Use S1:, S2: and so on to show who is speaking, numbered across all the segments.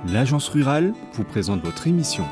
S1: l'Agence rurale vous présente votre émission.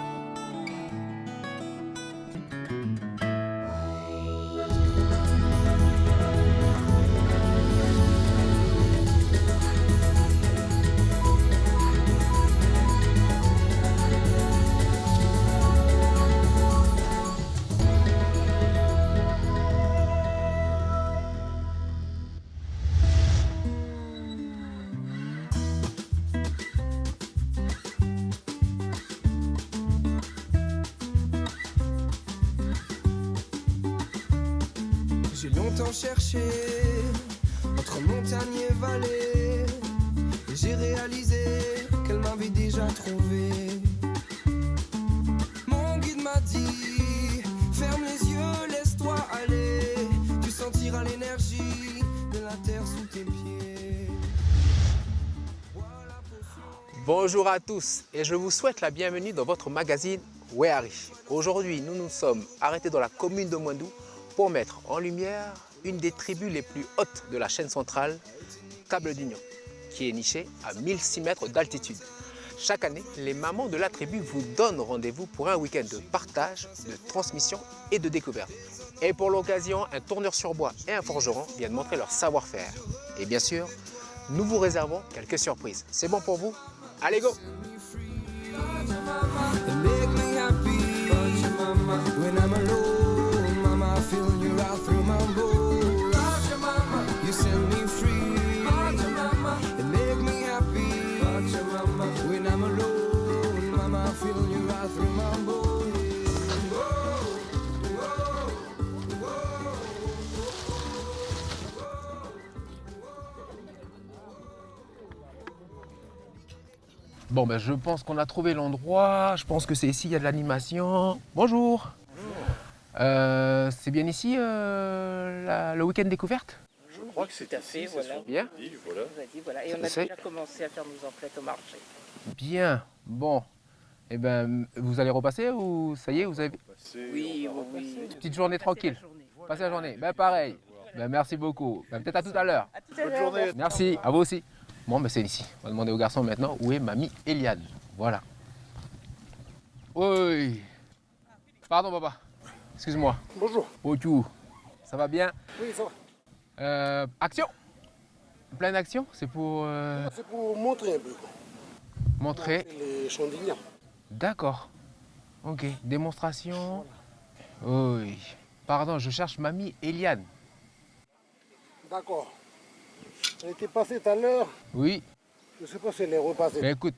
S2: J'ai longtemps cherché entre montagnes et vallées, et j'ai réalisé qu'elle m'avait déjà trouvé. Mon guide m'a dit, ferme les yeux, laisse-toi aller, tu sentiras l'énergie de la terre sous tes pieds.
S3: Bonjour à tous et je vous souhaite la bienvenue dans votre magazine Weari. Aujourd'hui, nous nous sommes arrêtés dans la commune de Moindou pour mettre en lumière une des tribus les plus hautes de la chaîne centrale, Table d'Union, qui est nichée à 1006 mètres d'altitude. Chaque année, les mamans de la tribu vous donnent rendez-vous pour un week-end de partage, de transmission et de découverte. Et pour l'occasion, un tourneur sur bois et un forgeron viennent montrer leur savoir-faire. Et bien sûr, nous vous réservons quelques surprises. C'est bon pour vous? Allez, go! Bon, ben, je pense qu'on a trouvé l'endroit. Je pense que c'est ici, il y a de l'animation. Bonjour. C'est bien ici le week-end découverte?
S4: Je crois que c'est
S5: Tout à fait, voilà.
S3: Bien.
S4: dit, voilà.
S5: On a dit, voilà. Et on a
S3: C'est-
S5: déjà commencé à faire nos emplettes au marché.
S3: Bien. Bon. Eh ben, vous allez repasser ou ça y est, vous avez
S5: Oui, oui.
S3: petite journée tranquille? Passez la journée. Ben, pareil. Ben, merci beaucoup. Ben, peut-être à tout à l'heure.
S4: Bonne journée.
S3: Merci, à vous aussi. Bon, ben c'est ici. On va demander aux garçons maintenant où est mamie Eliane. Voilà. Oui. Pardon, papa. Excuse-moi.
S4: Bonjour.
S3: Bonjour. Ça va bien?
S4: Oui, ça va.
S3: Action. Pleine action. C'est pour
S4: C'est pour montrer un peu.
S3: montrer.
S4: Les champignons.
S3: D'accord. Ok. Démonstration. Oui. Pardon, je cherche mamie Eliane.
S4: D'accord. Elle était passée tout à l'heure.
S3: Oui.
S4: Je ne sais pas si elle est repassée.
S3: Mais écoute,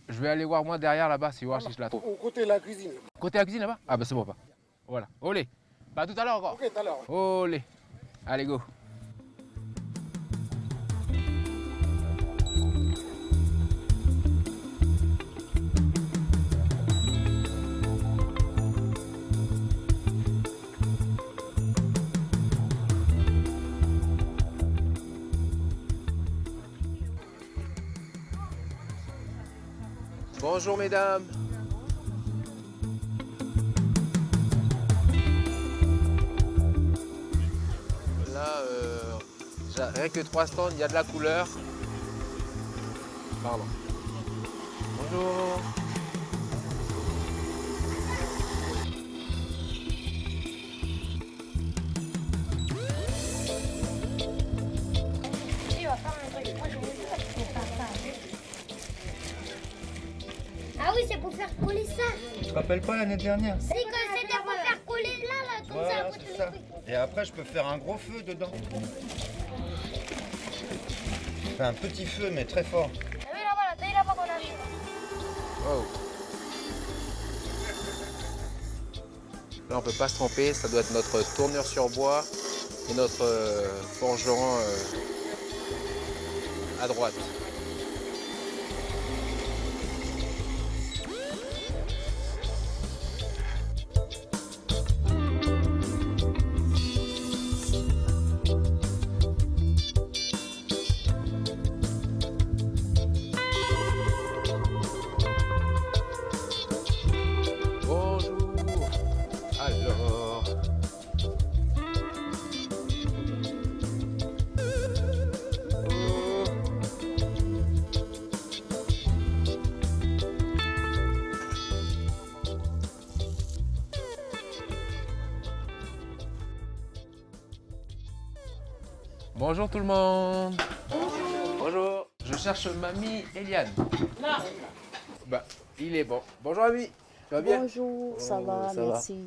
S3: je vais aller voir moi derrière là-bas, si voir si je la trouve.
S4: Au côté de la cuisine.
S3: Côté la cuisine là-bas? Ah ben c'est bon, papa. Voilà. Olé. Bah à tout à l'heure encore.
S4: Ok, tout à l'heure.
S3: Olé. Allez, go. Bonjour mesdames. Là, rien que 3 stands, il y a de la couleur. Pardon. Bonjour.
S6: Il va faire un truc. Moi, je veux dire, faut faire ça. Ah oui, c'est pour faire coller ça.
S7: Tu te rappelles pas l'année dernière?
S6: C'est que c'était pour faire coller là, comme ça, à
S7: Voilà,
S6: côté
S7: c'est
S6: du
S7: ça.
S6: truc.
S7: Et après, je peux faire un gros feu dedans. Je fais un petit feu, mais très fort.
S6: T'as vu là-bas, t'as vu là-bas qu'on arrive.
S3: Oh. Là, on peut pas se tromper, ça doit être notre tourneur sur bois et notre forgeron à droite. Bonjour. Alors. Oh. Bonjour tout le monde. Bonjour. Je cherche mamie Eliane. Là. Bah, il est bon. Bonjour mamie. Tu vas bien?
S8: Bonjour, ça va,
S3: ça va.
S8: merci.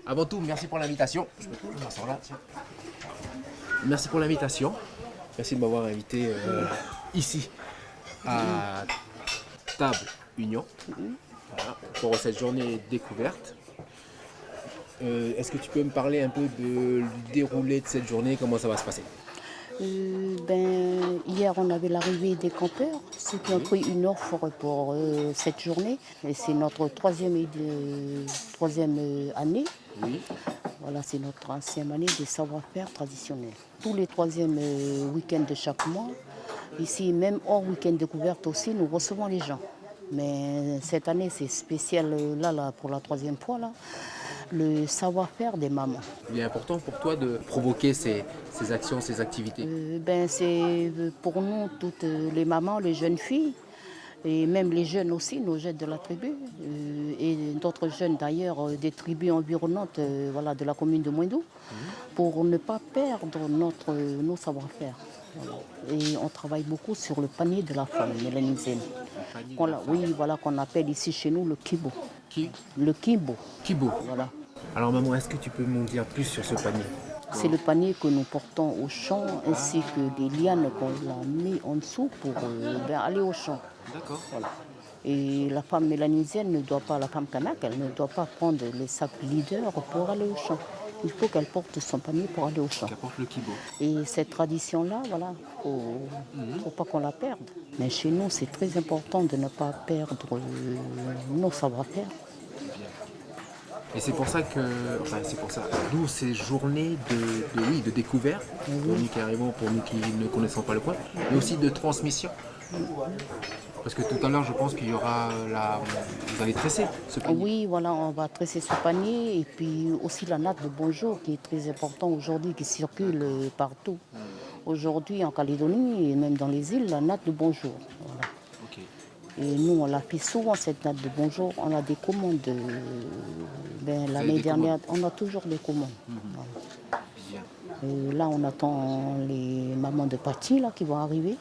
S3: Avant tout, merci pour l'invitation. Je peux te m'asseoir là, tiens. Merci pour l'invitation. Merci de m'avoir invité ici à Table Union voilà, pour cette journée découverte. Est-ce que tu peux me parler un peu du déroulé de cette journée, comment ça va se passer?
S8: Hier, on avait l'arrivée des campeurs, ceux qui ont pris une offre pour cette journée. Et c'est notre troisième année.
S3: Oui.
S8: Voilà, c'est notre ancienne année de savoir-faire traditionnel. Tous les troisièmes week-ends de chaque mois, ici, même hors week-end découverte aussi, nous recevons les gens. Mais cette année, c'est spécial là, pour la troisième fois, là, le savoir-faire des mamans.
S3: Il est important pour toi de provoquer ces actions, ces activités.
S8: C'est pour nous, toutes les mamans, les jeunes filles, et même les jeunes aussi, nos jeunes de la tribu, et d'autres jeunes d'ailleurs des tribus environnantes voilà, de la commune de Mwendou, pour ne pas perdre nos savoir-faire. Voilà. Et on travaille beaucoup sur le panier de la femme mélanisienne. Qu'on appelle ici chez nous le kibo. Le kibo.
S3: Kibo.
S8: Voilà.
S3: Alors maman, est-ce que tu peux m'en dire plus sur ce panier?
S8: C'est le panier que nous portons au champ ainsi que des lianes qu'on a mis en dessous pour aller au champ.
S3: D'accord.
S8: Voilà. Et la femme mélanisienne ne doit pas, la femme kanak, elle ne doit pas prendre les sacs leaders pour aller au champ. Il faut qu'elle porte son panier pour aller au champ.
S3: Qu'elle porte le kibo.
S8: Et cette tradition-là, voilà, faut pas qu'on la perde. Mais chez nous, c'est très important de ne pas perdre nos savoir-faire.
S3: Et c'est pour ça que, d'où ces journées de découverte, pour nous qui arrivons, pour nous qui ne connaissons pas le coin, mais aussi de transmission. Parce que tout à l'heure, je pense qu'il y aura vous allez tresser ce panier.
S8: Oui, voilà, on va tresser ce panier et puis aussi la natte de bonjour qui est très important aujourd'hui, qui circule partout. Aujourd'hui en Calédonie et même dans les îles, la natte de bonjour. Voilà.
S3: Okay.
S8: Et nous, on la fait souvent cette natte de bonjour. On a des commandes. L'année dernière, on a toujours des commandes. Voilà. Et là, on attend les mamans de Paty là, qui vont arriver.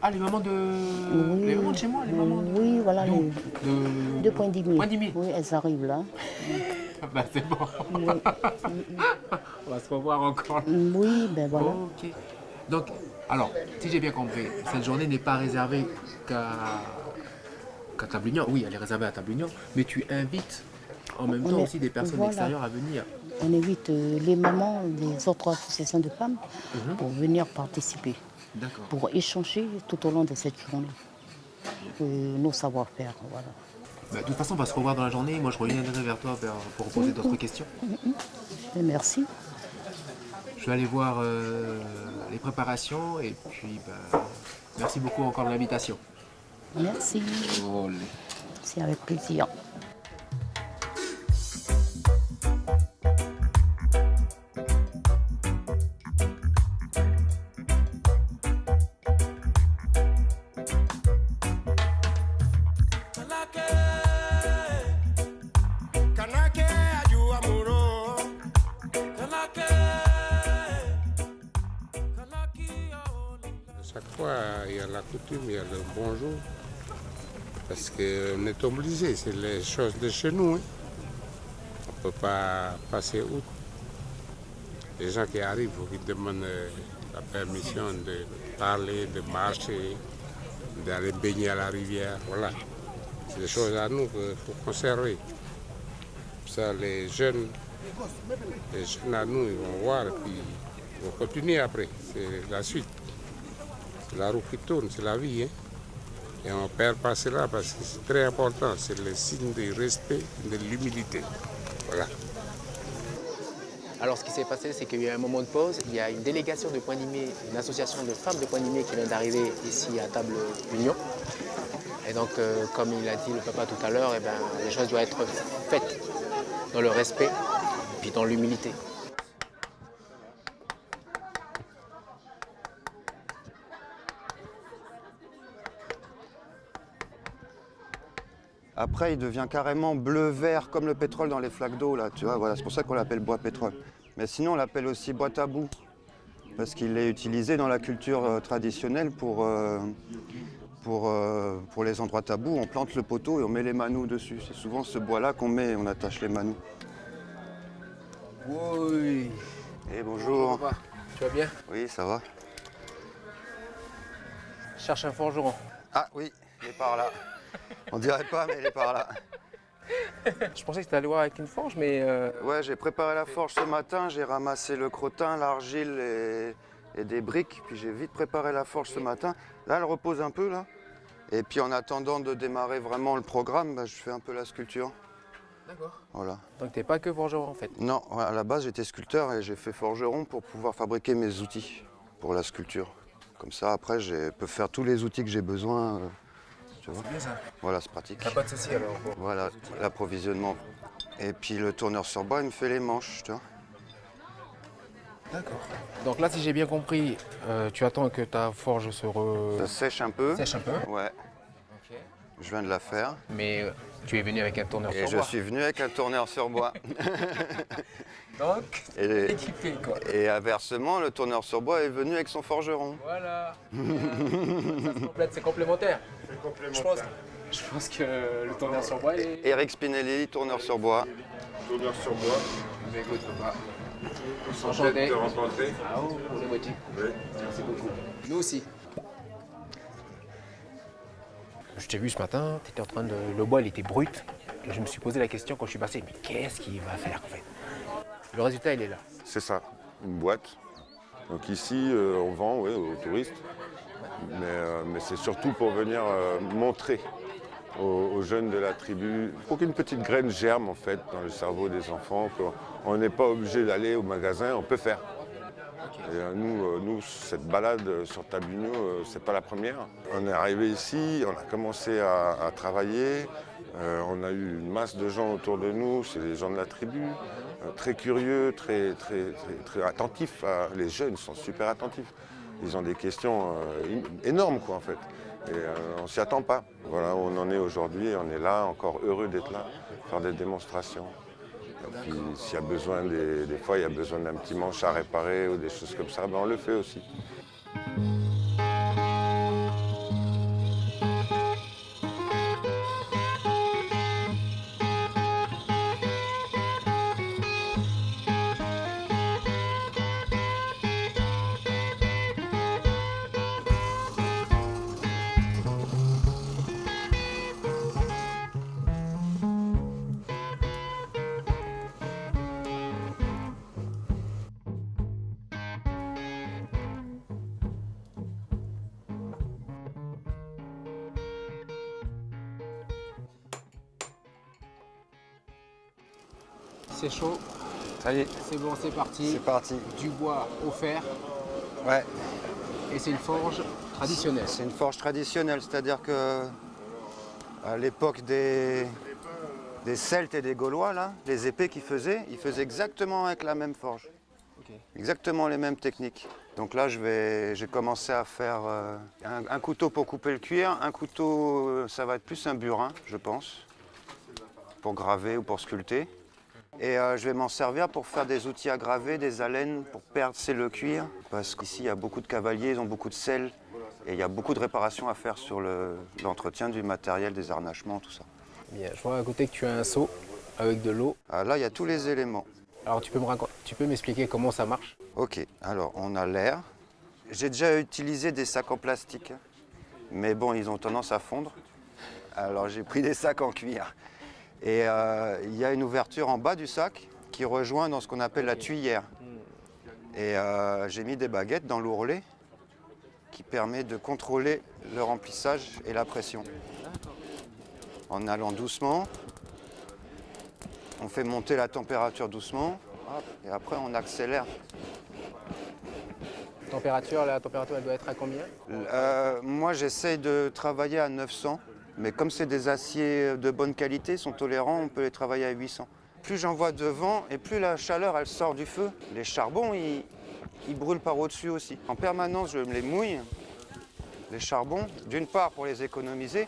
S3: Ah, les mamans de...
S8: Oui,
S3: les mamans de chez moi, les mamans de...
S8: Oui, voilà,
S3: de
S8: Point 10 000.
S3: Point 10 000.
S8: Oui, elles arrivent là.
S3: Bah, c'est bon.
S8: Oui.
S3: On va se revoir encore.
S8: Oui, voilà.
S3: Ok. Donc, alors, si j'ai bien compris, cette journée n'est pas réservée qu'à Table Union. Oui, elle est réservée à Table Union, mais tu invites en même temps aussi des personnes extérieures à venir.
S8: On invite les mamans des autres associations de femmes pour venir participer.
S3: D'accord.
S8: Pour échanger tout au long de cette journée nos savoir-faire. Voilà.
S3: Bah, de toute façon, on va se revoir dans la journée. Moi, je reviendrai vers toi pour poser d'autres questions.
S8: Et merci.
S3: Je vais aller voir les préparations et puis merci beaucoup encore de l'invitation.
S8: Merci.
S3: Olé.
S8: C'est avec plaisir.
S9: Chaque fois, il y a la coutume, il y a le bonjour. Parce qu'on est obligé, c'est les choses de chez nous. Hein. On ne peut pas passer outre. Les gens qui arrivent, il faut qu'ils demandent la permission de parler, de marcher, d'aller baigner à la rivière. Voilà. C'est des choses à nous qu'il faut conserver. Ça, les jeunes à nous, ils vont voir et puis ils vont continuer après. C'est la suite. C'est la roue qui tourne, c'est la vie. Hein? Et on ne perd pas cela parce que c'est très important. C'est le signe du respect et de l'humilité. Voilà.
S3: Alors, ce qui s'est passé, c'est qu'il y a eu un moment de pause. Il y a une délégation de Point-Nimé, une association de femmes de Point-Nimé qui vient d'arriver ici à Table Union. Et donc, comme il a dit le papa tout à l'heure, les choses doivent être faites dans le respect et puis dans l'humilité.
S7: Après, il devient carrément bleu-vert, comme le pétrole dans les flaques d'eau, là, tu vois. Voilà, c'est pour ça qu'on l'appelle bois pétrole. Mais sinon, on l'appelle aussi bois tabou. parce qu'il est utilisé dans la culture traditionnelle pour les endroits tabous. On plante le poteau et on met les manous dessus. C'est souvent ce bois-là qu'on met et on attache les manous.
S3: Oui.
S7: Et bonjour.
S3: Comment va? Tu vas bien?
S7: Oui, ça va.
S3: Je cherche un forgeron.
S7: Ah oui, il est par là. On dirait pas, mais il est par là.
S3: Je pensais que tu allais voir avec une forge, mais...
S7: Ouais, j'ai préparé la forge ce matin, j'ai ramassé le crottin, l'argile et des briques, puis j'ai vite préparé la forge ce matin. Là, elle repose un peu, là. Et puis en attendant de démarrer vraiment le programme, bah, je fais un peu la sculpture.
S3: D'accord.
S7: Voilà.
S3: Donc t'es pas que forgeron en fait?
S7: Non, à la base, j'étais sculpteur et j'ai fait forgeron pour pouvoir fabriquer mes outils pour la sculpture. Comme ça, après, je peux faire tous les outils que j'ai besoin. Tu vois.
S3: C'est bien ça.
S7: Voilà, c'est pratique.
S3: T'as pas de soucis alors?
S7: Voilà, l'approvisionnement. Et puis le tourneur sur bois, il me fait les manches, tu vois.
S3: D'accord. Donc là, si j'ai bien compris, tu attends que ta forge
S7: Ça sèche un peu.
S3: sèche un peu.
S7: Ouais,
S3: Ok.
S7: je viens de la faire.
S3: Mais tu es venu avec un tourneur
S7: Et
S3: sur
S7: je
S3: bois.
S7: suis venu avec un tourneur sur bois.
S3: Donc,
S7: Et,
S3: équipé quoi.
S7: et inversement, le tourneur sur bois est venu avec son forgeron.
S3: Voilà. Ça se complète, c'est complémentaire.
S4: C'est complémentaire.
S3: Je pense que le tourneur sur bois est...
S7: Eric Spinelli, tourneur sur bois.
S4: Tourneur sur bois.
S3: Mais écoute, papa.
S4: Enchanté de te rencontrer.
S3: Ah oh, pour les moitiés.
S4: Oui.
S3: Merci beaucoup. Nous aussi. Je t'ai vu ce matin, tu étais en train de... Le bois, il était brut. Et je me suis posé la question quand je suis passé, mais qu'est-ce qu'il va faire en fait? Le résultat, il est là.
S10: C'est ça, une boîte. Donc ici, on vend aux touristes, mais c'est surtout pour venir montrer aux jeunes de la tribu, pour qu'une petite graine germe en fait dans le cerveau des enfants, qu'on n'est pas obligé d'aller au magasin, on peut faire. Et nous, cette balade sur Tabugno, c'est pas la première. On est arrivé ici, on a commencé à travailler, on a eu une masse de gens autour de nous, c'est les gens de la tribu, très curieux, très attentifs. Les jeunes sont super attentifs. Ils ont des questions énormes quoi en fait. Et on s'y attend pas. Voilà où on en est aujourd'hui, on est là, encore heureux d'être là, faire des démonstrations. Et puis s'il y a besoin, des fois il y a besoin d'un petit manche à réparer ou des choses comme ça, ben on le fait aussi.
S3: C'est chaud,
S7: Ça y est,
S3: c'est bon, c'est parti.
S7: c'est parti.
S3: Du bois au fer
S7: Ouais,
S3: et c'est une forge traditionnelle.
S7: c'est une forge traditionnelle, c'est-à-dire que à l'époque des Celtes et des Gaulois, là, les épées qu'ils faisaient, ils faisaient exactement avec la même forge.
S3: Ok.
S7: Exactement les mêmes techniques. Donc là, j'ai commencé à faire un couteau pour couper le cuir, un couteau, ça va être plus un burin, je pense, pour graver ou pour sculpter. Et je vais m'en servir pour faire des outils à graver, des alènes, pour percer le cuir. Parce qu'ici, il y a beaucoup de cavaliers, ils ont beaucoup de sel. Et il y a beaucoup de réparations à faire sur l'entretien du matériel, des harnachements, tout ça.
S3: Bien, je vois à côté que tu as un seau avec de l'eau.
S7: Ah, là, il y a tous les éléments.
S3: Alors tu peux m'expliquer comment ça marche?
S7: Ok, alors on a l'air. J'ai déjà utilisé des sacs en plastique, mais bon, ils ont tendance à fondre. Alors j'ai pris des sacs en cuir. Et il y a une ouverture en bas du sac qui rejoint dans ce qu'on appelle la tuyère. Et j'ai mis des baguettes dans l'ourlet qui permet de contrôler le remplissage et la pression. En allant doucement, on fait monter la température doucement et après on accélère.
S3: La température elle doit être à combien?
S7: Moi j'essaye de travailler à 900, mais comme c'est des aciers de bonne qualité, sont tolérants, on peut les travailler à 800. Plus j'envoie devant et plus la chaleur elle sort du feu. Les charbons ils brûlent par au-dessus aussi. En permanence je me les mouille, les charbons, d'une part pour les économiser,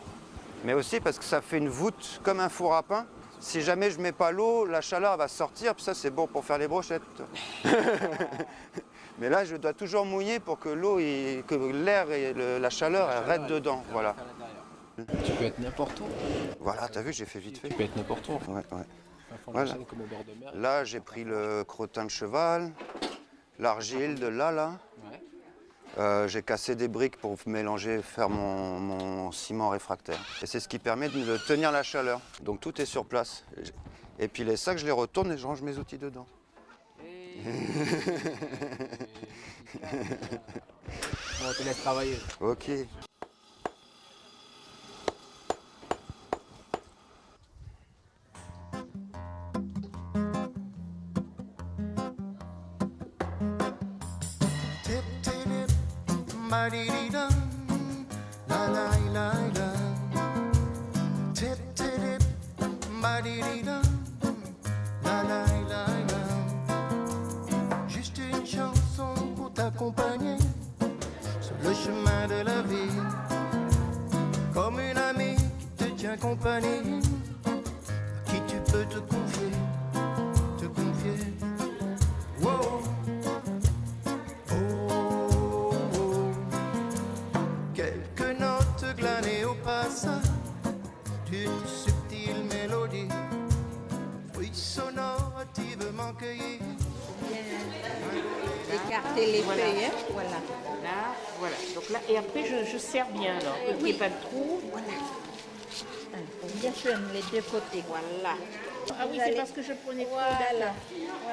S7: mais aussi parce que ça fait une voûte comme un four à pain. Si jamais je ne mets pas l'eau, la chaleur va sortir, puis ça c'est bon pour faire les brochettes. Mais là, je dois toujours mouiller pour que l'eau, que l'air et la chaleur elle reste dedans. Voilà.
S3: Tu peux être n'importe où.
S7: Voilà, t'as vu, j'ai fait vite fait.
S3: Tu peux être n'importe où.
S7: Ouais, ouais.
S3: Voilà.
S7: Voilà.
S3: Comme au bord de mer.
S7: Là, j'ai pris le crottin de cheval, l'argile de là.
S3: Ouais.
S7: J'ai cassé des briques pour mélanger, faire mon ciment réfractaire. Et c'est ce qui permet de tenir la chaleur. Donc tout est sur place. Et puis les sacs, je les retourne et je range mes outils dedans.
S3: On te laisse travailler.
S7: Ok.
S2: Juste une chanson pour t'accompagner sur le chemin de la vie, comme une amie qui te tient compagnie, à qui tu peux te confier. Wow. Oh, oh. Quelques notes glanées au passage d'une subtile mélodie, fruit sonore hâtivement cueilli.
S5: Écarter les feuilles, hein. Voilà.
S11: Là, voilà. Donc là, et après, je serre bien, alors. Il n'y ait pas de trou.
S5: Voilà. Bien sûr, les deux côtés. Voilà.
S11: Ah oui, c'est parce que je prenais trop.
S5: Voilà.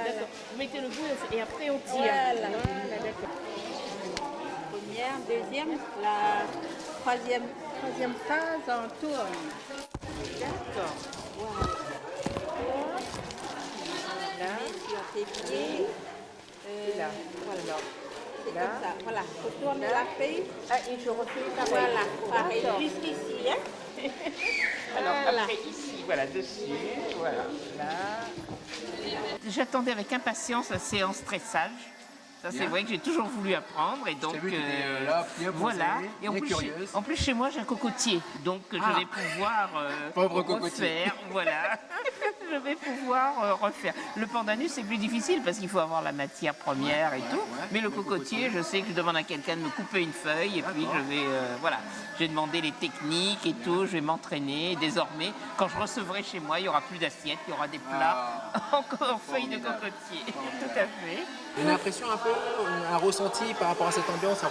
S11: D'accord. Vous mettez le bout et après on tire.
S5: Voilà.
S11: Voilà, d'accord.
S5: Première, deuxième, la troisième phase, on tourne.
S11: D'accord.
S5: Voilà. Là, sur tes pieds.
S11: Là.
S5: Voilà. C'est
S11: Là.
S5: comme ça. Voilà. On tourne la feuille.
S11: Ah, et je refais pareil.
S5: Voilà. Pareil.
S11: D'accord.
S5: Jusqu'ici, hein.
S11: Alors
S5: Voilà.
S11: après ici, voilà, dessus, voilà, là. J'attendais avec impatience la séance tressage. Ça, c'est vrai que j'ai toujours voulu apprendre et donc
S3: vu que t'étais là, bien posée,
S11: voilà. Et
S3: bien curieuse.
S11: en plus chez moi j'ai un cocotier, donc je vais pouvoir
S3: Pauvre cocotier.
S11: refaire. Voilà, je vais pouvoir refaire. Le pandanus c'est plus difficile parce qu'il faut avoir la matière première et tout. Mais le cocotier, je sais que je demande à quelqu'un de me couper une feuille et puis je vais voilà. J'ai demandé les techniques et tout. Je vais m'entraîner. Et désormais, quand je recevrai chez moi, il y aura plus d'assiettes, il y aura des plats en feuilles de cocotier. Tout à fait.
S3: Une impression un peu, un ressenti par rapport à cette ambiance, un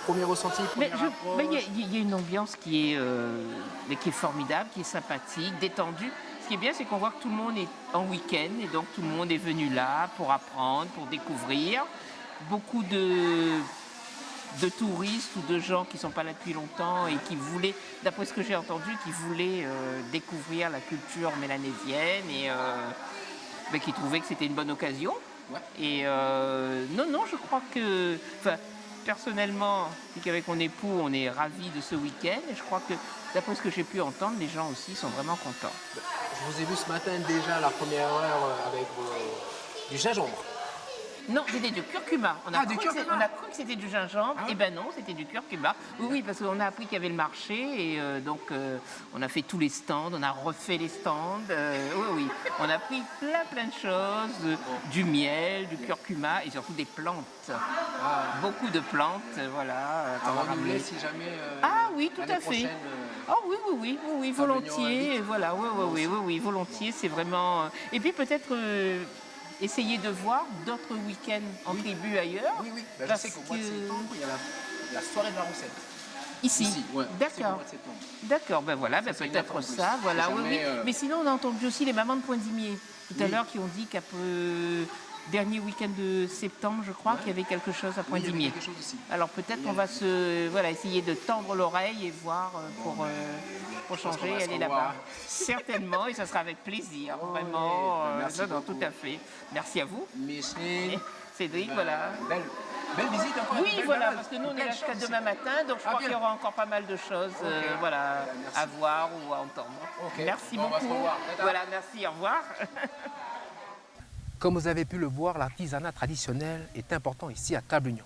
S3: premier ressenti,
S11: Mais
S3: première approche.
S11: il y a une ambiance qui est formidable, qui est sympathique, détendue. Ce qui est bien, c'est qu'on voit que tout le monde est en week-end et donc tout le monde est venu là pour apprendre, pour découvrir. Beaucoup de touristes ou de gens qui ne sont pas là depuis longtemps et qui voulaient, d'après ce que j'ai entendu, qui voulaient découvrir la culture mélanésienne et qui trouvaient que c'était une bonne occasion.
S3: Ouais.
S11: Et non, je crois que, personnellement, qu'avec mon époux, on est ravis de ce week-end. Et je crois que, d'après ce que j'ai pu entendre, les gens aussi sont vraiment contents.
S3: Je vous ai vu ce matin déjà à la première heure avec du gingembre.
S11: Non, c'était du curcuma. On a cru que c'était du gingembre.
S3: Ah.
S11: Et ben non, c'était du curcuma. Oui, parce qu'on a appris qu'il y avait le marché. Et donc, on a fait tous les stands. On a refait les stands. Oui. On a pris plein de choses. Du miel, du curcuma et surtout des plantes. Beaucoup de plantes, voilà.
S3: À renouveler si jamais.
S11: Ah oui, tout
S3: l'année
S11: à fait.
S3: prochaine,
S11: Oui, volontiers. Voilà, oui, volontiers. C'est vraiment. Et puis peut-être. Essayer de voir d'autres week-ends en tribu ailleurs.
S3: Oui. Ben, je
S11: parce
S3: sais qu'au mois de
S11: que-
S3: septembre, il y a la soirée de la recette.
S11: Ici,
S3: ouais. C'est au
S11: d'accord.
S3: mois de septembre.
S11: D'accord, ben voilà, ben
S3: c'est une
S11: peut-être
S3: info en plus.
S11: ça, voilà,
S3: Si
S11: oui.
S3: jamais,
S11: Mais sinon, on a entendu aussi les mamans de Pointe-Dimier tout à l'heure qui ont dit qu'après dernier week-end de septembre, je crois, qu'il y avait quelque chose à
S3: Oui, il y avait
S11: Pointe-Dimier.
S3: quelque chose aussi.
S11: Alors peut-être on va essayer de tendre l'oreille et voir pour changer
S3: qu'on va
S11: et
S3: se
S11: aller
S3: revoir.
S11: là-bas. Certainement, et ça sera avec plaisir, vraiment.
S3: merci
S11: non,
S3: beaucoup.
S11: tout à fait. Merci à vous.
S3: Micheline,
S11: Cédric, voilà.
S3: belle visite encore.
S11: Oui,
S3: belle
S11: voilà,
S3: balade.
S11: parce que nous on est
S3: Plein
S11: là
S3: de
S11: jusqu'à
S3: choses
S11: demain
S3: ici.
S11: matin, donc je crois qu'il y
S3: bien.
S11: aura encore pas mal de choses
S3: Merci.
S11: à voir ou à entendre.
S3: Ok.
S11: Merci
S3: Bon, on va se
S11: beaucoup.
S3: revoir. Tata.
S11: Voilà, merci, au revoir.
S3: Comme vous avez pu le voir, l'artisanat traditionnel est important ici à Table-Union.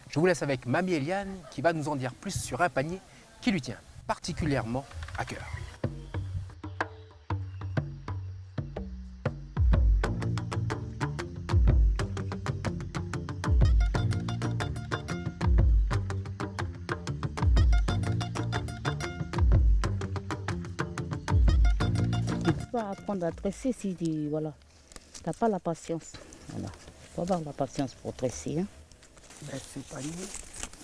S3: Je vous laisse avec Mamie Eliane qui va nous en dire plus sur un panier qui lui tient particulièrement à cœur.
S8: pas apprendre à tresser si tu voilà, n'as pas la patience. Voilà. Il faut avoir la patience pour tresser. Hein.
S12: Ce panier,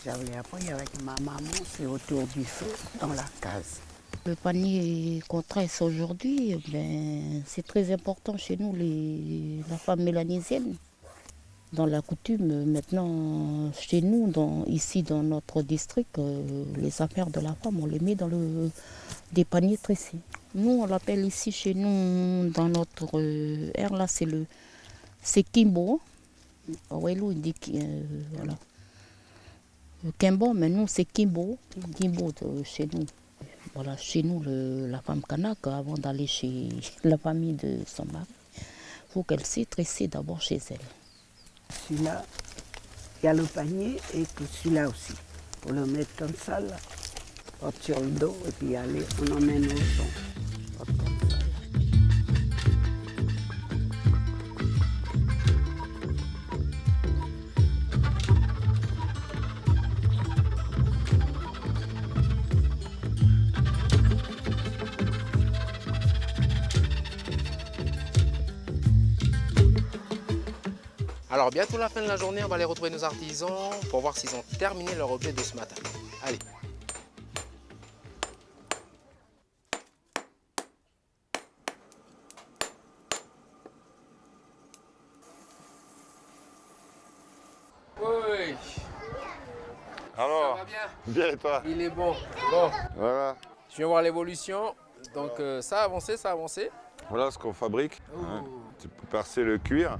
S12: j'avais appris avec ma maman, c'est autour du feu, dans la case.
S8: Le panier qu'on tresse aujourd'hui, c'est très important chez nous, la femme mélanesienne. Dans la coutume, maintenant, chez nous, ici dans notre district, les affaires de la femme, on les met dans des paniers tressés. Nous, on l'appelle ici chez nous, dans notre air, là, c'est Kimbo. Aurélou, il dit voilà. Kimbo, mais nous, c'est Kimbo. Kimbo chez nous. Voilà, chez nous, la femme kanak, avant d'aller chez la famille de son mari, il faut qu'elle sait tresser d'abord chez elle.
S12: Celui-là, il y a le panier et puis celui-là aussi. Pour le mettre comme ça, là, porte sur le dos et puis aller, on emmène au son.
S3: Alors bientôt la fin de la journée, on va aller retrouver nos artisans pour voir s'ils ont terminé leur objet de ce matin. Allez. Oui.
S10: Alors,
S3: ça va bien?
S10: Bien et toi?
S3: Il est bon. Bon.
S10: Voilà.
S3: Je viens voir l'évolution. Donc ça a avancé, ça a avancé.
S10: Voilà ce qu'on fabrique. Hein. Tu peux percer le cuir.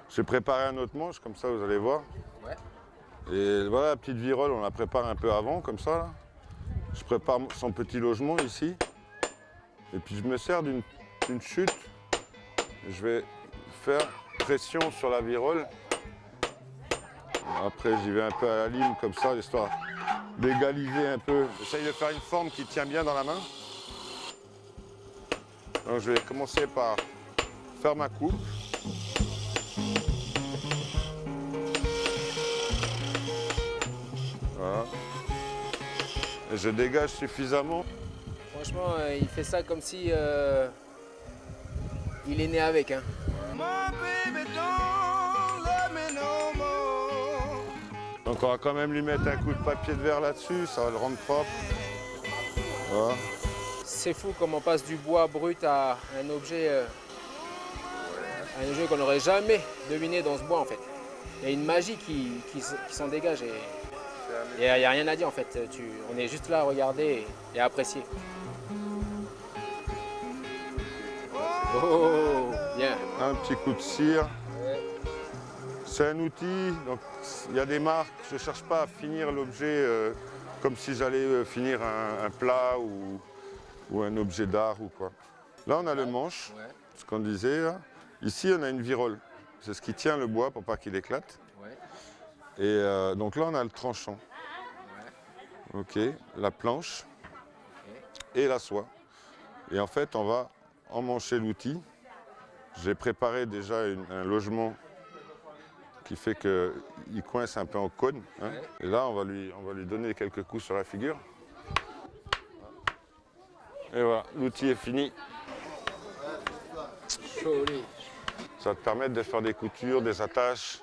S10: J'ai préparé un autre manche, comme ça vous allez voir.
S3: Ouais.
S10: Et voilà la petite virole, on la prépare un peu avant, comme ça. Là. Je prépare son petit logement ici. Et puis je me sers d'une chute. Je vais faire pression sur la virole. Après j'y vais un peu à la lime, comme ça, histoire d'égaliser un peu. J'essaye de faire une forme qui tient bien dans la main. Donc je vais commencer par faire ma coupe. Voilà. Et je dégage suffisamment.
S3: Franchement, il fait ça comme si il est né avec. Hein.
S10: Donc on va quand même lui mettre un coup de papier de verre là-dessus, ça va le rendre propre. Voilà.
S3: C'est fou comment on passe du bois brut à un objet qu'on n'aurait jamais deviné dans ce bois en fait. Il y a une magie qui s'en dégage et il n'y a rien à dire en fait. On est juste là à regarder et à apprécier. Oh, bien.
S10: Un petit coup de cire. C'est un outil, donc il y a des marques. Je ne cherche pas à finir l'objet comme si j'allais finir un plat ou un objet d'art ou quoi. Là, on a le manche, ce qu'on disait. Là. Ici, on a une virole. C'est ce qui tient le bois pour pas qu'il éclate. Ouais. Et donc là, on a le tranchant. Ouais. Ok, la planche et la soie. Et en fait, on va emmancher l'outil. J'ai préparé déjà un logement qui fait qu'il coince un peu en cône. Hein. Ouais. Et là, on va lui donner quelques coups sur la figure. Et voilà, l'outil est fini.
S3: Joli.
S10: Ça va te permettre de faire des coutures, des attaches.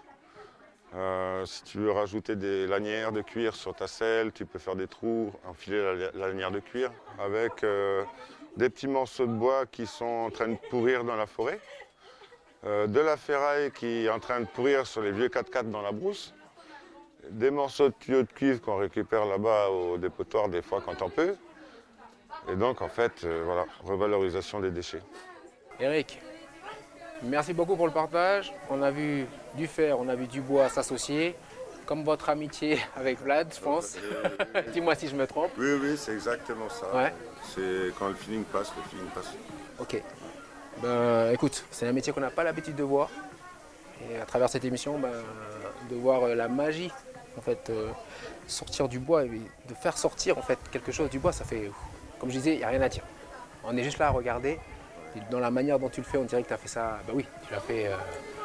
S10: Si tu veux rajouter des lanières de cuir sur ta selle, tu peux faire des trous, enfiler la lanière de cuir avec des petits morceaux de bois qui sont en train de pourrir dans la forêt. De la ferraille qui est en train de pourrir sur les vieux 4x4 dans la brousse, des morceaux de tuyaux de cuivre qu'on récupère là-bas au dépotoir des fois quand on peut. Et donc en fait, voilà, revalorisation des déchets.
S3: Eric, merci beaucoup pour le partage. On a vu du fer, on a vu du bois s'associer, comme votre amitié avec Vlad, je pense. Dis-moi si je me trompe.
S10: Oui, oui, c'est exactement ça. Ouais. C'est quand le feeling passe, le feeling passe.
S3: Ok. Ben, écoute, c'est un métier qu'on n'a pas l'habitude de voir. Et à travers cette émission, de voir la magie, en fait, sortir du bois et de faire sortir en fait quelque chose du bois, ça fait, comme je disais, il n'y a rien à dire. On est juste là à regarder. Et dans la manière dont tu le fais, on dirait que tu as fait ça. Bah oui, tu l'as fait.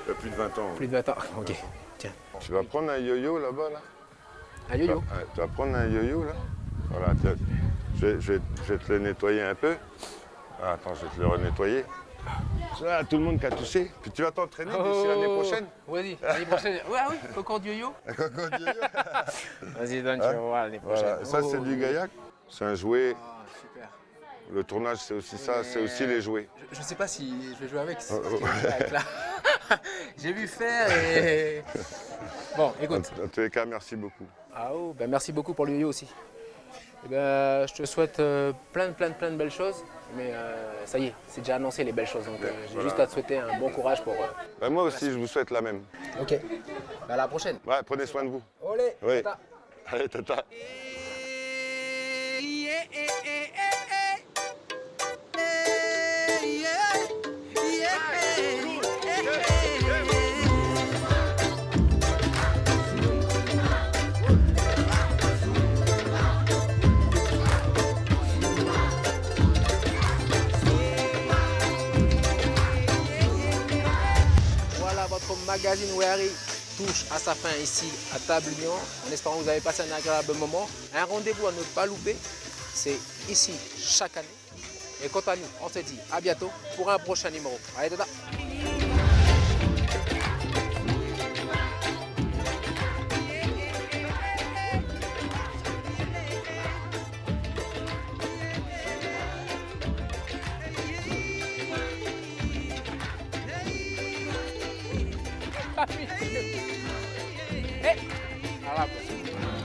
S10: Il y a plus de 20 ans.
S3: Plus de 20 ans. Ok. Tiens.
S10: Tu vas prendre un yo-yo là-bas, là.
S3: Un yo-yo.
S10: Tu vas prendre un yo-yo là. Voilà. Je vais te le nettoyer un peu. Ah, attends, je vais te le renettoyer. Ah, tout le monde qui a touché. Puis tu vas t'entraîner d'ici l'année prochaine.
S3: Vas-y, l'année prochaine. Ouais, oui, Coco Yo-Yo. Vas-y, donne, tu vas voir l'année prochaine.
S10: Voilà. Ça, c'est du gaillac. C'est un jouet.
S3: Ah, super.
S10: Le tournage, c'est aussi ça, c'est aussi les jouets.
S3: Je sais pas si je vais jouer avec. Là. J'ai vu faire et... Bon, écoute.
S10: En tous les cas, merci beaucoup.
S3: Ah oh, ben merci beaucoup pour le yo-yo aussi. Eh ben, je te souhaite plein de belles choses. Mais ça y est, c'est déjà annoncé les belles choses. Donc j'ai juste à te souhaiter un bon courage pour...
S10: Ben, moi aussi, je vous souhaite la même.
S3: Ok. Ben, à la prochaine.
S10: Ouais, prenez soin de vous.
S3: Olé,
S10: oui.
S3: tata.
S10: Allez, tata.
S3: Votre magazine Wehari touche à sa fin ici à Table-Lyon, en espérant que vous avez passé un agréable moment. Un rendez-vous à ne pas louper, c'est ici chaque année. Et quant à nous, on se dit à bientôt pour un prochain numéro. Allez, tata.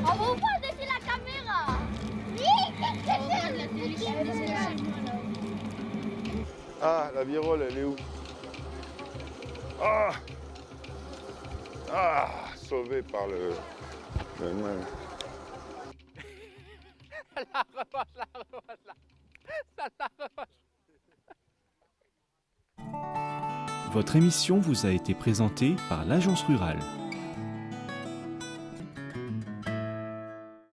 S6: On va pas dessus la caméra.
S10: Ah, la virole, elle est où? Ah! Ah! Sauvé par le nain.
S3: La revanche.
S1: Votre émission vous a été présentée par l'Agence Rurale.